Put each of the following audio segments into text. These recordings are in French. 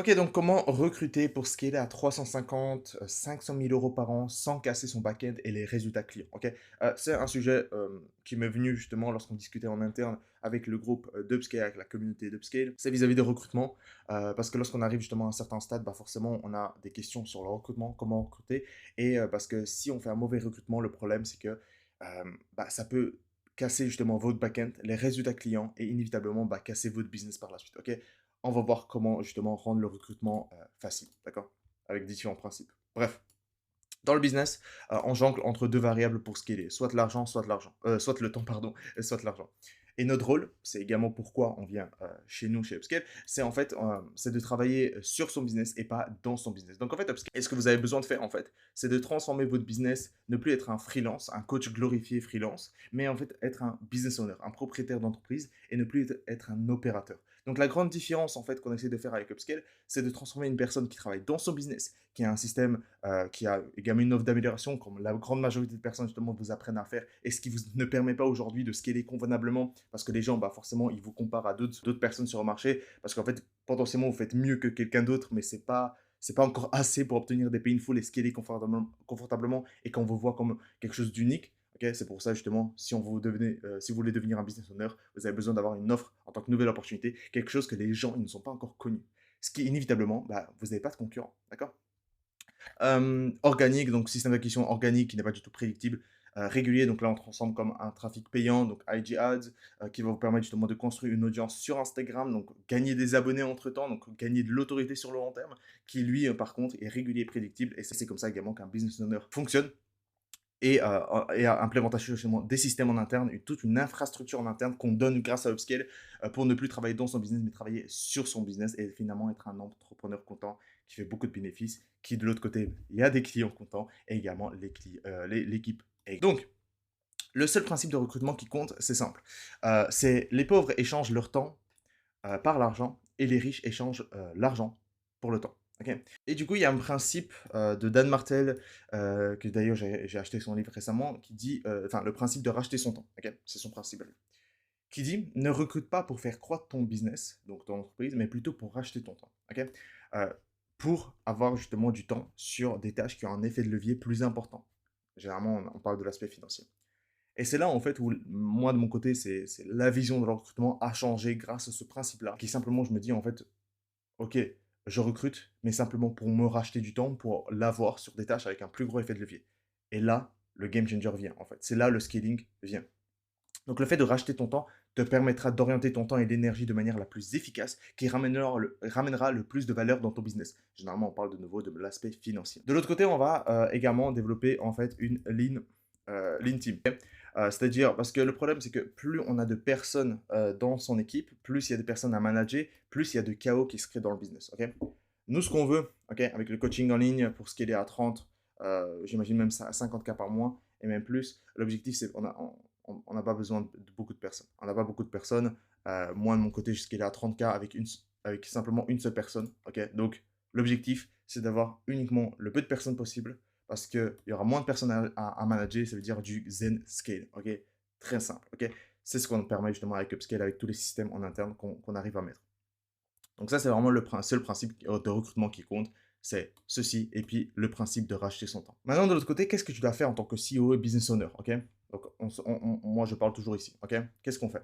Ok, donc comment recruter pour scaler à 350, 500 000 euros par an sans casser son back-end et les résultats clients. Ok. C'est un sujet qui m'est venu justement lorsqu'on discutait en interne avec le groupe d'Upscale, avec la communauté d'Upscale. C'est vis-à-vis des recrutements, parce que lorsqu'on arrive justement à un certain stade, bah forcément on a des questions sur le recrutement, comment recruter, et parce que si on fait un mauvais recrutement, le problème c'est que bah, ça peut casser justement votre back-end, les résultats clients et inévitablement bah, casser votre business par la suite. Ok, on va voir comment justement rendre le recrutement facile, d'accord? Avec différents principes. Bref, dans le business, on jongle entre deux variables pour scaler, soit l'argent, soit l'argent, soit le temps, pardon, et soit l'argent. Et notre rôle, c'est également pourquoi on vient chez nous, chez Upscale, c'est en fait, c'est de travailler sur son business et pas dans son business. Donc en fait, Upscale, et ce que vous avez besoin de faire en fait, c'est de transformer votre business, ne plus être un freelance, un coach glorifié freelance, mais en fait être un business owner, un propriétaire d'entreprise et ne plus être un opérateur. Donc la grande différence en fait qu'on essaie de faire avec Upscale, c'est de transformer une personne qui travaille dans son business, qui a un système qui a également une offre d'amélioration, comme la grande majorité de personnes justement vous apprennent à faire, et ce qui vous ne permet pas aujourd'hui de scaler convenablement, parce que les gens, bah, forcément, ils vous comparent à d'autres personnes sur le marché, parce qu'en fait, potentiellement, vous faites mieux que quelqu'un d'autre, mais c'est pas encore assez pour obtenir des painful et scaler confortablement et qu'on vous voit comme quelque chose d'unique. Okay, c'est pour ça justement, si vous voulez devenir un business owner, vous avez besoin d'avoir une offre en tant que nouvelle opportunité, quelque chose que les gens ils ne sont pas encore connus. Ce qui inévitablement, bah, vous n'avez pas de concurrent, d'accord? Organique, donc système d'acquisition organique qui n'est pas du tout prédictible. Régulier, donc là on transforme comme un trafic payant, donc IG Ads, qui va vous permettre justement de construire une audience sur Instagram, donc gagner des abonnés entre temps, donc gagner de l'autorité sur le long terme, qui lui par contre est régulier et prédictible, et c'est comme ça également qu'un business owner fonctionne. Et implémentation justement des systèmes en interne, toute une infrastructure en interne qu'on donne grâce à Upscale pour ne plus travailler dans son business, mais travailler sur son business et finalement être un entrepreneur content qui fait beaucoup de bénéfices, qui de l'autre côté, il y a des clients contents et également l'équipe. Donc, le seul principe de recrutement qui compte, c'est simple. C'est les pauvres échangent leur temps par l'argent et les riches échangent l'argent pour le temps. Ok. Et du coup, il y a un principe de Dan Martel, que d'ailleurs j'ai acheté son livre récemment, qui dit, enfin le principe de racheter son temps. Ok, c'est son principe, qui dit ne recrute pas pour faire croître ton business, donc ton entreprise, mais plutôt pour racheter ton temps. Ok. Euh, pour avoir justement du temps sur des tâches qui ont un effet de levier plus important. Généralement, on parle de l'aspect financier. Et c'est là, en fait, où moi, de mon côté, c'est la vision de le recrutement a changé grâce à ce principe-là. Qui simplement, je me dis, en fait, ok, je recrute, mais simplement pour me racheter du temps, pour l'avoir sur des tâches avec un plus gros effet de levier. Et là, le game changer vient, en fait. C'est là le scaling vient. Donc le fait de racheter ton temps te permettra d'orienter ton temps et l'énergie de manière la plus efficace qui ramènera le plus de valeur dans ton business. Généralement, on parle de nouveau de l'aspect financier. De l'autre côté, on va également développer en fait une lean team. C'est-à-dire, parce que le problème, c'est que plus on a de personnes dans son équipe, plus il y a de personnes à manager, plus il y a de chaos qui se crée dans le business. Ok. Nous, ce qu'on veut, ok, avec le coaching en ligne pour scaler à 30, j'imagine même ça à 50K par mois et même plus, l'objectif, c'est on n'a pas besoin de beaucoup de personnes. On n'a pas beaucoup de personnes. Moi, de mon côté, je scale à 30K avec simplement une seule personne. Ok. Donc, l'objectif, c'est d'avoir uniquement le peu de personnes possible parce qu'il y aura moins de personnes à manager. Ça veut dire du Zen Scale. Ok. Très simple. Ok. C'est ce qu'on permet justement avec Upscale, avec tous les systèmes en interne qu'on arrive à mettre. Donc ça, c'est vraiment le seul principe de recrutement qui compte. C'est ceci, et puis le principe de racheter son temps. Maintenant, de l'autre côté, qu'est-ce que tu dois faire en tant que CEO et business owner, ok? Donc, moi, je parle toujours ici, ok? Qu'est-ce qu'on fait?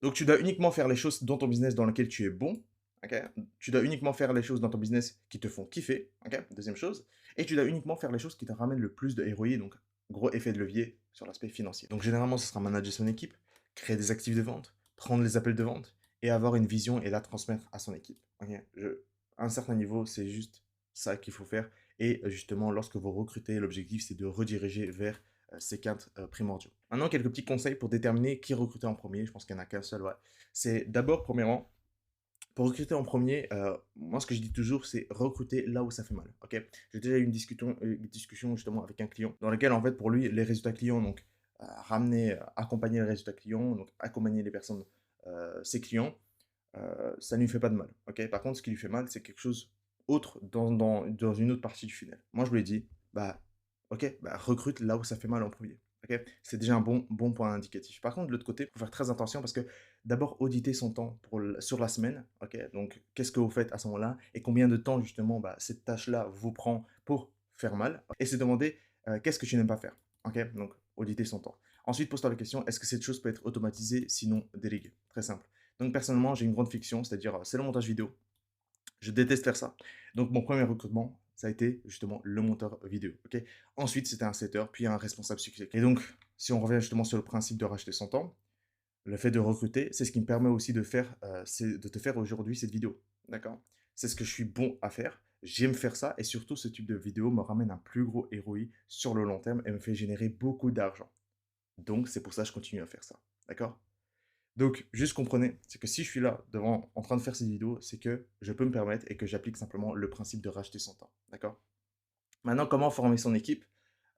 Donc, tu dois uniquement faire les choses dans ton business dans lequel tu es bon, ok? Tu dois uniquement faire les choses dans ton business qui te font kiffer, ok? Deuxième chose. Et tu dois uniquement faire les choses qui te ramènent le plus de ROI, donc gros effet de levier sur l'aspect financier. Donc, généralement, ce sera manager son équipe, créer des actifs de vente, prendre les appels de vente et avoir une vision et la transmettre à son équipe. Ok. À un certain niveau, c'est juste ça qu'il faut faire. Et justement, lorsque vous recrutez, l'objectif, c'est de rediriger vers ces quatre primordiaux. Maintenant, quelques petits conseils pour déterminer qui recruter en premier. Je pense qu'il n'y en a qu'un seul. Ouais. C'est d'abord, premièrement, pour recruter en premier, moi, ce que je dis toujours, c'est recruter là où ça fait mal. Ok. J'ai déjà eu une discussion justement avec un client dans laquelle, en fait, pour lui, les résultats clients, donc accompagner les résultats clients, donc accompagner les personnes, ses clients, ça ne lui fait pas de mal. Ok. Par contre, ce qui lui fait mal, c'est quelque chose autre dans une autre partie du funnel. Moi, je lui ai dit, bah, ok, bah, recrute là où ça fait mal en premier. Ok. C'est déjà un bon point indicatif. Par contre, de l'autre côté, il faut faire très attention parce que d'abord auditer son temps sur la semaine. Ok, donc, qu'est-ce que vous faites à ce moment-là et combien de temps, justement, bah, cette tâche-là vous prend pour faire mal. Et se demander qu'est-ce que tu n'aimes pas faire. Ok, donc, auditer son temps. Ensuite, pose-toi la question, est-ce que cette chose peut être automatisée, sinon déléguée? Très simple. Donc, personnellement, j'ai une grande fiction, c'est-à-dire, c'est le montage vidéo. Je déteste faire ça. Donc, mon premier recrutement, ça a été justement le monteur vidéo. Ok. Ensuite, c'était un setter, puis un responsable succès. Et donc, si on revient justement sur le principe de racheter son temps, le fait de recruter, c'est ce qui me permet aussi de faire, de te faire aujourd'hui cette vidéo. D'accord. C'est ce que je suis bon à faire. J'aime faire ça et surtout, ce type de vidéo me ramène un plus gros ROI sur le long terme et me fait générer beaucoup d'argent. Donc, c'est pour ça que je continue à faire ça. D'accord. Donc, juste comprenez, c'est que si je suis là, devant, en train de faire cette vidéo, c'est que je peux me permettre et que j'applique simplement le principe de racheter son temps. D'accord. Maintenant, comment former son équipe?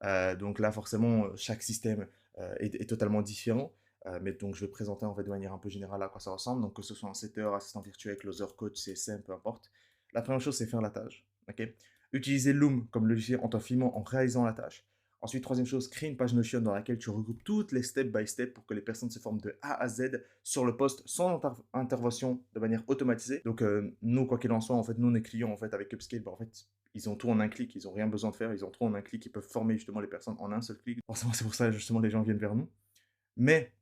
Donc là, forcément, chaque système est totalement différent. Mais donc, je vais présenter en fait de manière un peu générale à quoi ça ressemble. Donc, que ce soit un setter, assistant virtuel, closer, coach, CSM, peu importe. La première chose, c'est faire la tâche. Ok. Utiliser Loom comme logiciel en t'en filmant, en réalisant la tâche. Ensuite, troisième chose, crée une page Notion dans laquelle tu regroupes toutes les step by step pour que les personnes se forment de A à Z sur le poste sans intervention de manière automatisée. Donc, nous, quoi qu'il en soit, en fait, nous, les clients, en fait, avec Upscale, bah, en fait, ils ont tout en un clic, ils n'ont rien besoin de faire, ils ont tout en un clic, ils peuvent former justement les personnes en un seul clic. Forcément, c'est pour ça justement les gens viennent vers nous. Mais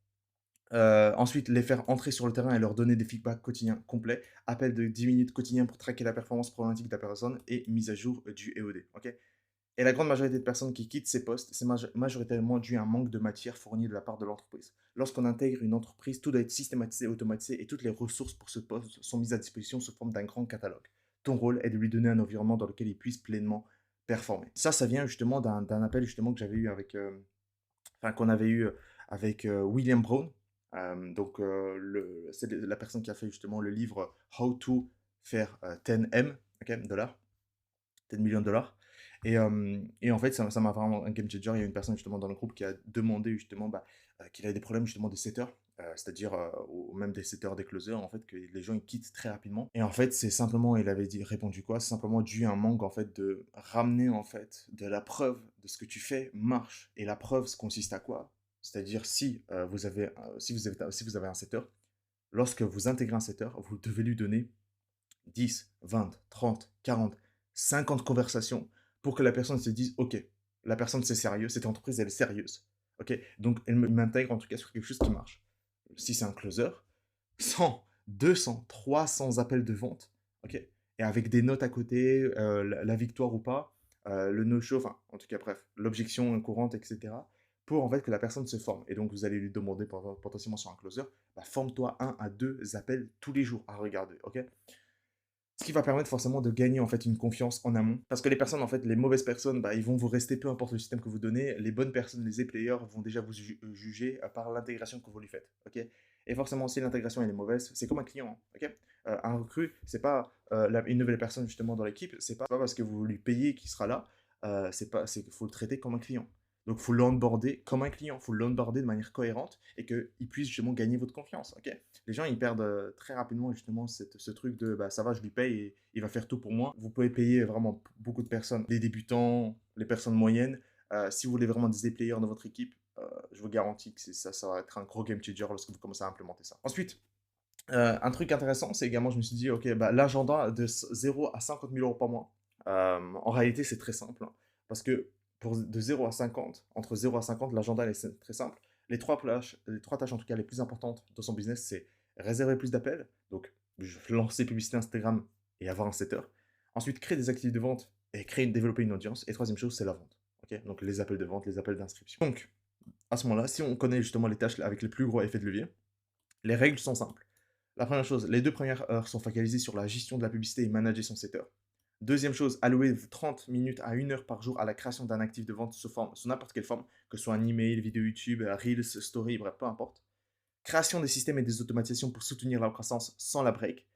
ensuite, les faire entrer sur le terrain et leur donner des feedbacks quotidiens complets, appel de 10 minutes quotidien pour traquer la performance problématique de la personne et mise à jour du EOD. Ok. Et la grande majorité de personnes qui quittent ces postes, c'est majoritairement dû à un manque de matière fournie de la part de l'entreprise. Lorsqu'on intègre une entreprise, tout doit être systématisé, automatisé et toutes les ressources pour ce poste sont mises à disposition sous forme d'un grand catalogue. Ton rôle est de lui donner un environnement dans lequel il puisse pleinement performer. Ça vient justement d'un appel justement que j'avais eu avec, enfin qu'on avait eu avec William Brown. C'est la personne qui a fait justement le livre How to faire 10M, ok, dollars. 10 millions de dollars. Et en fait, ça m'a vraiment un game changer. Il y a une personne justement dans le groupe qui a demandé justement qu'il avait des problèmes justement de setters, c'est-à-dire ou même des setters, des closers, en fait, que les gens ils quittent très rapidement. Et en fait, c'est simplement, il avait répondu quoi? C'est simplement dû à un manque en fait de ramener en fait de la preuve de ce que tu fais marche. Et la preuve consiste à quoi? C'est-à-dire si vous avez un setter, lorsque vous intégrez un setter, vous devez lui donner 10, 20, 30, 40, 50 conversations pour que la personne se dise, OK, la personne c'est sérieux, cette entreprise elle est sérieuse. OK, donc elle m'intègre en tout cas sur quelque chose qui marche. Si c'est un closer, 100, 200, 300 appels de vente, OK, et avec des notes à côté, la victoire ou pas, le no-show, enfin en tout cas bref, l'objection courante, etc. Pour en fait que la personne se forme. Et donc vous allez lui demander potentiellement sur un closer, bah, forme-toi un à deux appels tous les jours à regarder, ok. Ce qui va permettre forcément de gagner en fait une confiance en amont. Parce que les personnes, en fait, les mauvaises personnes, bah, ils vont vous rester peu importe le système que vous donnez. Les bonnes personnes, les e-players, vont déjà vous juger par l'intégration que vous lui faites. Ok. Et forcément, si l'intégration elle est mauvaise, c'est comme un client. Hein, ok. Un recrue, c'est pas une nouvelle personne justement dans l'équipe, c'est pas parce que vous lui payez qu'il sera là. C'est faut le traiter comme un client. Donc, il faut l'onboarder comme un client, il faut l'onboarder de manière cohérente et qu'il puisse justement gagner votre confiance. Ok. Les gens, ils perdent très rapidement justement ce truc de bah, ça va, je lui paye et il va faire tout pour moi. Vous pouvez payer vraiment beaucoup de personnes, les débutants, les personnes moyennes. Si vous voulez vraiment des players dans votre équipe, je vous garantis que ça va être un gros game changer lorsque vous commencez à implémenter ça. Ensuite, un truc intéressant, c'est également, je me suis dit, ok, bah, l'agenda de 0 à 50 000 euros par mois. En réalité, c'est très simple. Hein, parce que de 0 à 50, entre 0 à 50, l'agenda est très simple. Les trois tâches, en tout cas, les plus importantes dans son business, c'est réserver plus d'appels. Donc, lancer publicité Instagram et avoir un setter. Ensuite, créer des activités de vente et développer une audience. Et troisième chose, c'est la vente. Ok. Donc, les appels de vente, les appels d'inscription. Donc, à ce moment-là, si on connaît justement les tâches avec les plus gros effets de levier, les règles sont simples. La première chose, les 2 premières heures sont focalisées sur la gestion de la publicité et manager son setter. Deuxième chose, allouer 30 minutes à 1 heure par jour à la création d'un actif de vente sous n'importe quelle forme, que ce soit un email, vidéo YouTube, Reels, Story, bref, peu importe. Création des systèmes et des automatisations pour soutenir la croissance sans la break.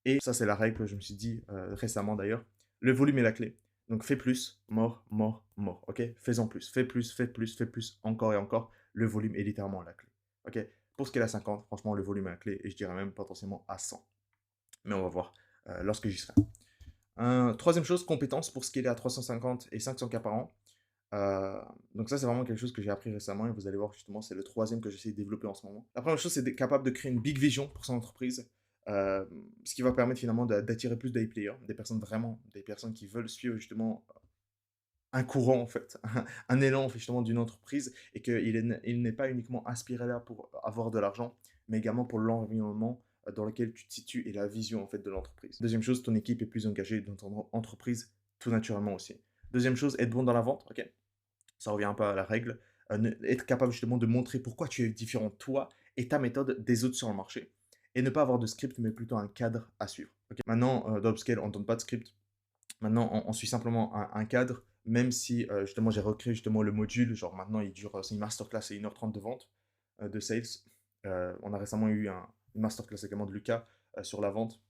Et ça, c'est la règle que je me suis dit récemment d'ailleurs. Le volume est la clé. Donc fais plus, mort, mort, mort. Ok. Fais-en plus. Fais plus, fais plus, fais plus, encore et encore. Le volume est littéralement la clé. Ok. Pour ce qui est à 50, franchement, le volume est la clé et je dirais même potentiellement à 100. Mais on va voir lorsque j'y serai. Troisième chose, compétences pour ce qui est à 350 et 500 cas par an. Heu, donc ça, c'est vraiment quelque chose que j'ai appris récemment et vous allez voir justement, c'est le troisième que j'essaie de développer en ce moment. La première chose, c'est d'être capable de créer une big vision pour son entreprise, ce qui va permettre finalement d'attirer plus d'high players, des personnes vraiment des personnes qui veulent suivre justement un courant en fait, un élan justement d'une entreprise et il n'est pas uniquement aspiré là pour avoir de l'argent, mais également pour l'environnement, dans lequel tu te situes et la vision en fait de l'entreprise. Deuxième chose, ton équipe est plus engagée dans ton entreprise tout naturellement aussi. Deuxième chose, être bon dans la vente, OK? Ça revient un peu à la règle, être capable justement de montrer pourquoi tu es différent toi et ta méthode des autres sur le marché et ne pas avoir de script, mais plutôt un cadre à suivre, OK? Maintenant, dans Upscale, on ne donne pas de script. Maintenant, on suit simplement un cadre, même si, justement, j'ai recréé justement le module. Genre maintenant, il dure, c'est une masterclass, c'est 1h30 de vente, de sales. On a récemment eu une masterclass également de Lucas, sur la vente,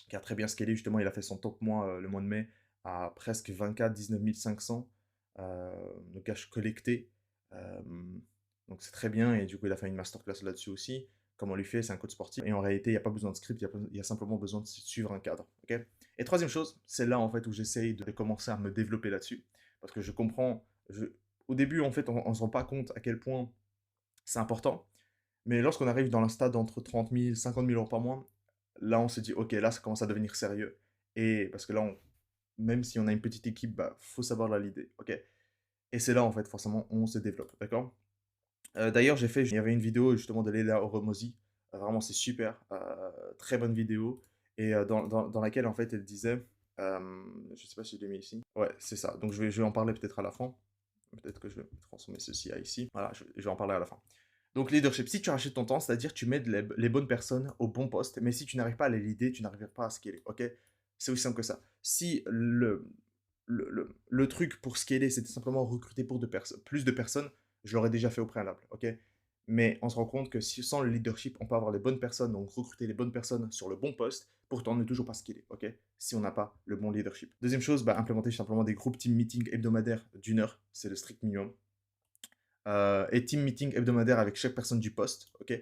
qui a très bien scalé. Justement, il a fait son top mois, le mois de mai, à presque 24 19 500 de cash collecté. Donc c'est très bien. Et du coup, il a fait une masterclass là-dessus aussi. Comme on lui fait, c'est un coach sportif. Et en réalité, il n'y a pas besoin de script, il y a simplement besoin de suivre un cadre. Ok. Et troisième chose, c'est là en fait où j'essaye de commencer à me développer là-dessus. Parce que je comprends, au début, en fait, on ne se rend pas compte à quel point c'est important. Mais lorsqu'on arrive dans un stade entre 30 000, 50 000 euros par mois, là, on se dit, ok, là, ça commence à devenir sérieux. Et parce que là, même si on a une petite équipe, bah, faut savoir la leader, ok? Et c'est là, en fait, forcément, on se développe, d'accord? D'ailleurs, il y avait une vidéo justement de Leila Oromozy, vraiment, c'est super, très bonne vidéo, et dans laquelle, en fait, elle disait, je sais pas si je l'ai mis ici, ouais, c'est ça, donc je vais en parler peut-être à la fin, peut-être que je vais transformer ceci à ici, voilà, je vais en parler à la fin. Donc, leadership, si tu rachètes ton temps, c'est-à-dire tu mets les bonnes personnes au bon poste, mais si tu n'arrives pas à les leader, tu n'arrives pas à scaler, ok? C'est aussi simple que ça. Si le truc pour scaler, c'était simplement recruter plus de personnes, je l'aurais déjà fait au préalable, ok? Mais on se rend compte que sans le leadership, on peut avoir les bonnes personnes, donc recruter les bonnes personnes sur le bon poste, pourtant ne toujours pas scaler, ok? Si on n'a pas le bon leadership. Deuxième chose, bah, implémenter simplement des groupes team meeting hebdomadaires d'1 heure, c'est le strict minimum. Et team meeting hebdomadaire avec chaque personne du poste, ok?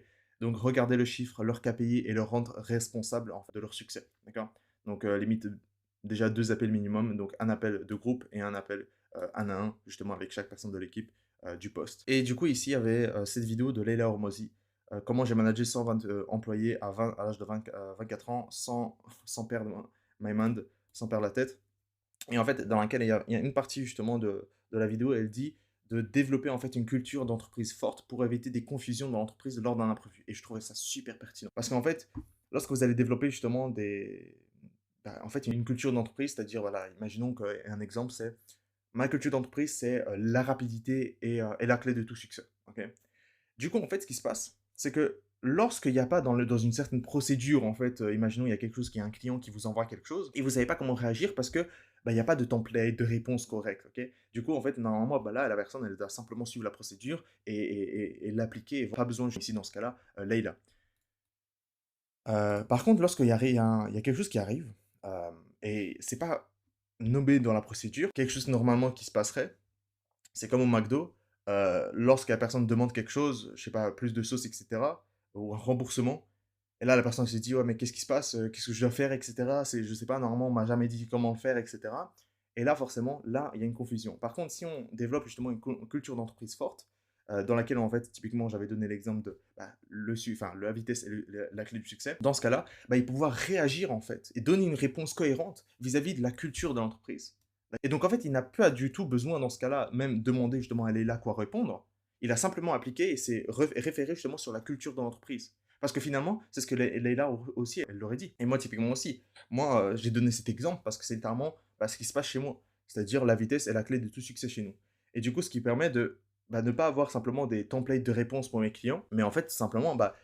Donc regarder le chiffre, leur KPI et leur rendre responsable en fait, de leur succès, d'accord? Donc limite déjà 2 appels minimum, donc un appel de groupe et un appel 1 à 1, justement avec chaque personne de l'équipe du poste. Et du coup ici il y avait cette vidéo de Leila Hormozy, comment j'ai managé 120 employés à l'âge de 24 ans sans perdre my mind, sans perdre la tête. Et en fait, dans laquelle il y a une partie justement de la vidéo, elle dit de développer en fait une culture d'entreprise forte pour éviter des confusions dans l'entreprise lors d'un imprévu. Et je trouvais ça super pertinent. Parce qu'en fait, lorsque vous allez développer justement en fait, une culture d'entreprise, c'est-à-dire, voilà, imaginons qu'un exemple, c'est ma culture d'entreprise, c'est la rapidité et la clé de tout succès. Ok. Du coup, en fait, ce qui se passe, c'est que lorsqu'il n'y a pas dans une certaine procédure, en fait, imaginons il y a quelque chose qui est un client qui vous envoie quelque chose et vous savez pas comment réagir parce que bah, il n'y a pas de template, de réponse correcte, ok? Du coup, en fait, normalement, bah, là, la personne, elle doit simplement suivre la procédure et l'appliquer. Pas besoin, ici, dans ce cas-là, Leïla. Par contre, lorsqu'il y a, il y a quelque chose qui arrive, et c'est pas nommé dans la procédure, quelque chose normalement qui se passerait, c'est comme au McDo, lorsque la personne demande quelque chose, je sais pas, plus de sauce, et cetera, ou un remboursement, et là, la personne se dit: «Ouais, mais qu'est-ce qui se passe? Qu'est-ce que je dois faire?» et cetera. Je sais pas, normalement, on m'a jamais dit comment le faire, et cetera. Et là, forcément, là, il y a une confusion. Par contre, si on développe justement une culture d'entreprise forte, dans laquelle, en fait, typiquement, j'avais donné l'exemple de, bah, la vitesse et la clé du succès. Dans ce cas-là, bah, il va pouvoir réagir, en fait, et donner une réponse cohérente vis-à-vis de la culture de l'entreprise. Et donc, en fait, il n'a pas du tout besoin, dans ce cas-là, même demander justement à Leila quoi répondre. Il a simplement appliqué et s'est référé justement sur la culture de l'entreprise. Parce que finalement, c'est ce que Leila aussi, elle l'aurait dit. Et moi, typiquement aussi. Moi, j'ai donné cet exemple parce que c'est littéralement ce qui se passe chez moi. C'est-à-dire la vitesse est la clé de tout succès chez nous. Et du coup, ce qui permet de ne pas avoir simplement des templates de réponse pour mes clients, mais en fait, simplement, bah,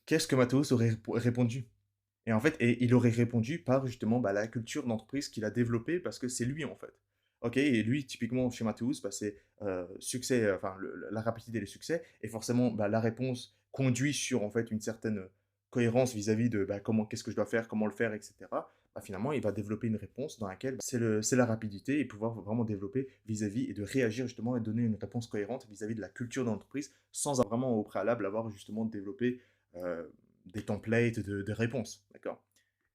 qu'est-ce que Mathéos aurait répondu? Et en fait, il aurait répondu par justement bah, la culture d'entreprise qu'il a développée parce que c'est lui en fait. Ok, et lui, typiquement chez Mathéus, bah, c'est succès, enfin la rapidité des succès, et forcément bah, la réponse conduit sur en fait une certaine cohérence vis-à-vis de bah, qu'est-ce que je dois faire, comment le faire, etc. Bah, finalement, il va développer une réponse dans laquelle bah, c'est la rapidité et pouvoir vraiment développer vis-à-vis et de réagir justement et donner une réponse cohérente vis-à-vis de la culture d'entreprise sans vraiment au préalable avoir justement développé des templates de réponses, d'accord?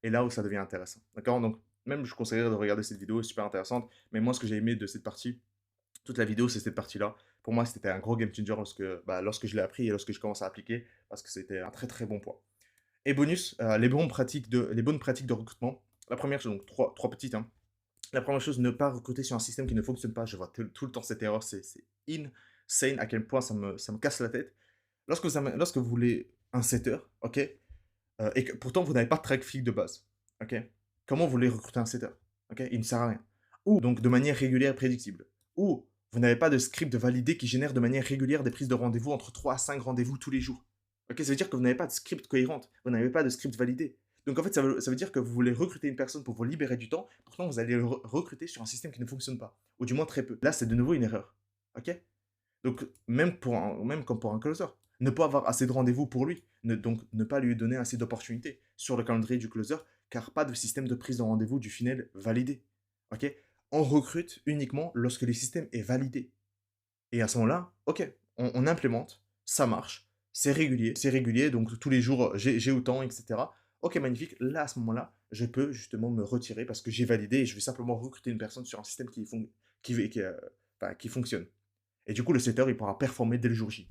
Et là où ça devient intéressant, d'accord? Donc, même je conseillerais de regarder cette vidéo, elle est super intéressante, mais moi, ce que j'ai aimé de cette partie, Toute la vidéo, c'est cette partie-là. Pour moi, c'était un gros game changer lorsque je l'ai appris et lorsque je commence à appliquer, parce que c'était un très très bon point. Et bonus, les bonnes pratiques de recrutement. La première chose, donc trois petites, hein. La première chose, ne pas recruter sur un système qui ne fonctionne pas. Je vois tout le temps cette erreur, c'est insane à quel point ça me casse la tête. Lorsque vous voulez un setter, ok, et que pourtant vous n'avez pas de track field de base, ok, comment vous voulez recruter un setter, ok, il ne sert à rien. Ou donc de manière régulière et prédictible. Ou vous n'avez pas de script validé qui génère de manière régulière des prises de rendez-vous entre 3 à 5 rendez-vous tous les jours. Ok, ça veut dire que vous n'avez pas de script cohérente, vous n'avez pas de script validé. Donc en fait, ça veut dire que vous voulez recruter une personne pour vous libérer du temps, pourtant vous allez le recruter sur un système qui ne fonctionne pas, ou du moins très peu. Là, c'est de nouveau une erreur. Ok. Donc, même comme pour un closer, ne pas avoir assez de rendez-vous pour lui, donc ne pas lui donner assez d'opportunités sur le calendrier du closer, car pas de système de prise de rendez-vous du funnel validé. Ok. On recrute uniquement lorsque le système est validé. Et à ce moment-là, ok, on implémente, ça marche, c'est régulier, donc tous les jours j'ai autant, etc. Ok, magnifique. Là, à ce moment-là, je peux justement me retirer parce que j'ai validé et je vais simplement recruter une personne sur un système qui fonctionne. Et du coup, le setter, il pourra performer dès le jour J.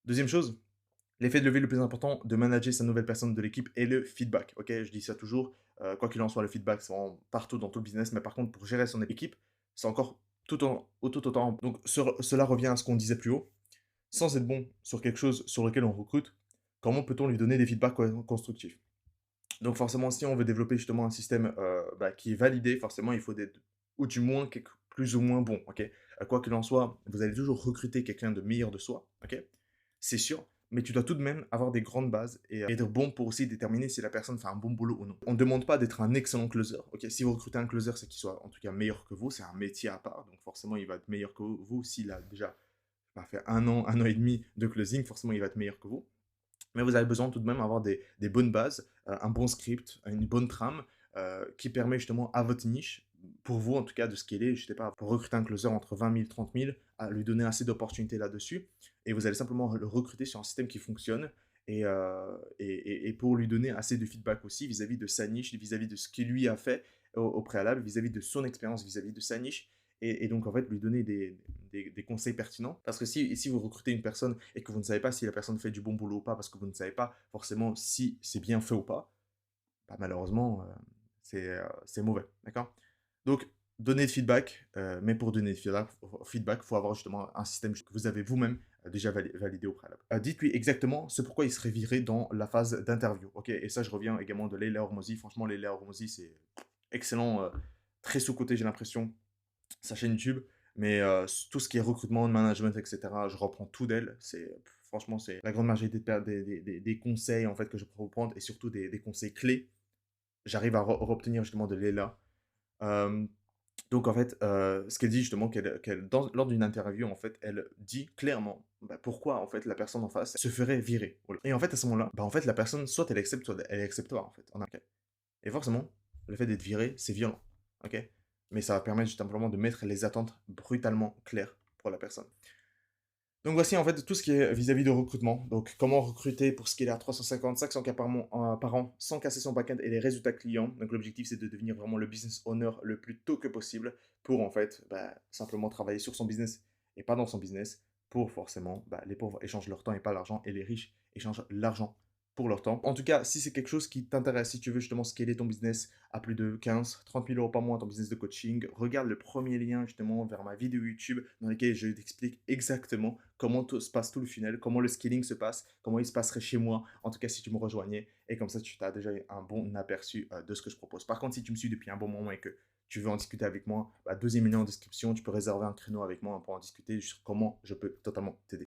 Deuxième chose, l'effet de levier le plus important de manager sa nouvelle personne de l'équipe est le feedback. Ok, je dis ça toujours. Quoi qu'il en soit, le feedback, c'est partout dans tout le business. Mais par contre, pour gérer son équipe, c'est encore tout autant. Donc, cela revient à ce qu'on disait plus haut. Sans être bon sur quelque chose sur lequel on recrute, comment peut-on lui donner des feedbacks constructifs? Donc, forcément, si on veut développer justement un système qui est validé, forcément, il faut des, ou du moins plus ou moins bon. Ok. Quoi qu'il en soit, vous allez toujours recruter quelqu'un de meilleur de soi. Ok, c'est sûr, mais tu dois tout de même avoir des grandes bases et être bon pour aussi déterminer si la personne fait un bon boulot ou non. On ne demande pas d'être un excellent closer. Ok, si vous recrutez un closer, c'est qu'il soit en tout cas meilleur que vous. C'est un métier à part, donc forcément, il va être meilleur que vous. S'il a déjà fait un an et demi de closing, forcément, il va être meilleur que vous. Mais vous avez besoin tout de même d'avoir des bonnes bases, un bon script, une bonne trame qui permet justement à votre niche, pour vous en tout cas, de scaler, je sais pas, pour recruter un closer entre 20 000 30 000, à lui donner assez d'opportunités là-dessus. Et vous allez simplement le recruter sur un système qui fonctionne et pour lui donner assez de feedback aussi vis-à-vis de sa niche, vis-à-vis de ce qu'il lui a fait au préalable, vis-à-vis de son expérience, vis-à-vis de sa niche. Et donc, en fait, lui donner des conseils pertinents. Parce que si vous recrutez une personne et que vous ne savez pas si la personne fait du bon boulot ou pas, parce que vous ne savez pas forcément si c'est bien fait ou pas, bah, malheureusement, c'est mauvais. D'accord. Donc, donner de feedback, mais pour donner de feedback, il faut avoir justement un système que vous avez vous-même déjà validé au préalable. Dites-lui exactement ce pourquoi il serait viré dans la phase d'interview. Ok. Et ça, je reviens également de Leila Hormozy. Franchement, Leila Hormozy, c'est excellent, très sous-côté, j'ai l'impression, sa chaîne YouTube. Mais tout ce qui est recrutement, management, etc., je reprends tout d'elle. Franchement, c'est la grande majorité des conseils en fait, que je peux reprendre et surtout des conseils clés. J'arrive à obtenir justement de Leila. Euh, donc en fait, ce qu'elle dit justement, lors d'une interview, en fait, elle dit clairement bah, pourquoi en fait la personne en face se ferait virer. Voilà. Et en fait, à ce moment-là, bah, en fait, la personne, soit elle accepte, soit elle accepte pas, en fait. Et forcément, le fait d'être viré, c'est violent. Ok. Mais ça va permettre juste simplement de mettre les attentes brutalement claires pour la personne. Donc voici en fait tout ce qui est vis-à-vis de recrutement. Donc comment recruter pour scaler à 350, 500 cas par an sans casser son backend et les résultats clients. Donc l'objectif c'est de devenir vraiment le business owner le plus tôt que possible pour en fait simplement travailler sur son business et pas dans son business pour forcément les pauvres échangent leur temps et pas l'argent et les riches échangent l'argent pour leur temps. En tout cas, si c'est quelque chose qui t'intéresse, si tu veux justement scaler ton business à plus de 15, 30 000 euros par mois, ton business de coaching, regarde le premier lien justement vers ma vidéo YouTube dans laquelle je t'explique exactement comment tout se passe tout le funnel, comment le scaling se passe, comment il se passerait chez moi, en tout cas si tu me rejoignais, et comme ça tu as déjà un bon aperçu de ce que je propose. Par contre, si tu me suis depuis un bon moment et que tu veux en discuter avec moi, deuxième lien en description, tu peux réserver un créneau avec moi pour en discuter sur comment je peux totalement t'aider.